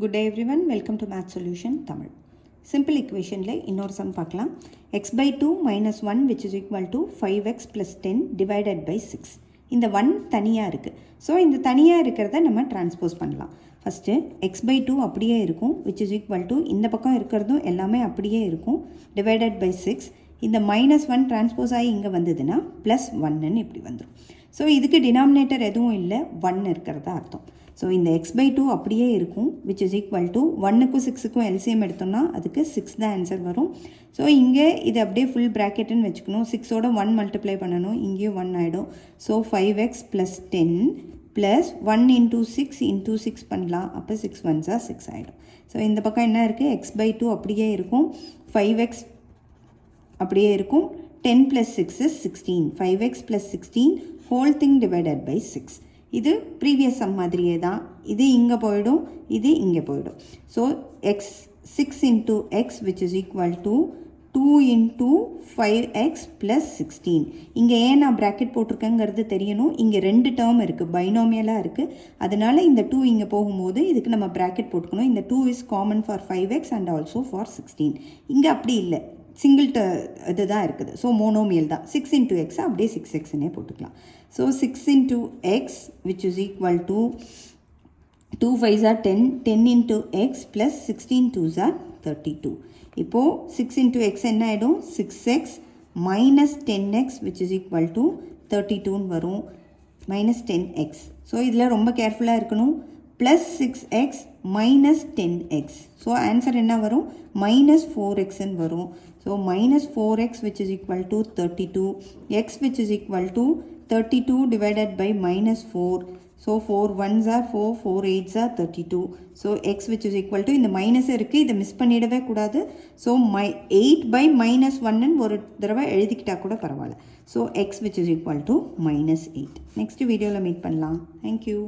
Good day everyone, welcome to Math Solution Tamil. Simple equation le இன்னொரு sum பார்க்கலாம். x by 2 minus 1 which is equal to 5x plus 10 divided by 6. இந்த 1 தனியா இருக்கு. So இந்த தனியா இருக்கிறத நம்ம டிரான்ஸ்போஸ் பண்ணலாம். ஃபஸ்ட்டு x by 2 அப்படியே இருக்கும் which is equal to இந்த பக்கம் இருக்கிறதும் எல்லாமே அப்படியே இருக்கும் divided by 6. இந்த minus 1 டிரான்ஸ்போஸ் ஆகி இங்கே வந்ததுன்னா plus 1ன்னு இப்படி வந்துடும். ஸோ இதுக்கு டினாமினேட்டர் எதுவும் இல்லை 1 இருக்கிறதா அர்த்தம். ஸோ இந்த x by 2 அப்படியே இருக்கும் which is equal to 1க்கும் 6க்கும் LCM எடுத்தோம்னா அதுக்கு 6 தான் ஆன்சர் வரும். ஸோ இங்கே இது அப்படியே ஃபுல் ப்ராக்கெட்டுன்னு வச்சுக்கணும். 6ஓட 1 மல்டிப்ளை பண்ணணும், இங்கேயும் 1 ஆகிடும். So 5x plus 10 plus 1 into 6 into 6 பண்ணலாம். அப்போ 6 1s are 6 ஆகிடும். ஸோ இந்த பக்கம் என்ன இருக்குது, x by 2 அப்படியே இருக்கும், 5x அப்படியே இருக்கும், 10 plus 6 is 16, 5x plus 16 whole thing divided by 6. இது ப்ரீவியஸ் சம் மாதிரியே தான். இது இங்கே போயிடும், இது இங்கே போயிடும். So x 6 into x which is equal to 2 into 5x plus 16. இங்கே ஏன் நான் ப்ராக்கெட் போட்டிருக்கேங்கிறது தெரியணும். இங்கே ரெண்டு டேர்ம் இருக்குது, பைனாமியலாக இருக்குது. அதனால இந்த 2 இங்கே போகும்போது இதுக்கு நம்ம ப்ராக்கெட் போட்டுக்கணும். இந்த 2 is common for 5x and also for 16. இங்கே அப்படி இல்லை, சிங்கிள் இது தான் இருக்குது. ஸோ மோனோமியல் தான். 6 into x அப்படியே 6xன்னே போட்டுக்கலாம். So 6 into x which is equal to 2 5s are 10, 10 into x plus 16 2s are 32. இப்போது 6 into x என்ன ஆகிடும், 6x minus 10x which is equal to 32ன்னு வரும், minus 10x. ஸோ இதில் ரொம்ப கேர்ஃபுல்லாக இருக்கணும். plus 6x minus 10x. So answer என்ன வரும், minus 4xன்னு வரும். So minus 4x which is equal to 32, x which is equal to 32 divided by minus 4. So 4 1s are 4, 4 8s are 32. So x which is equal to இந்த minus இருக்குது, இதை miss பண்ணிடவே கூடாது. So 8 by minus 1ன்னு ஒரு தடவை எழுதிக்கிட்டா கூட பரவாயில்ல. So x which is equal to minus 8. Next வீடியோவில் meet பண்ணலாம். தேங்க்யூ.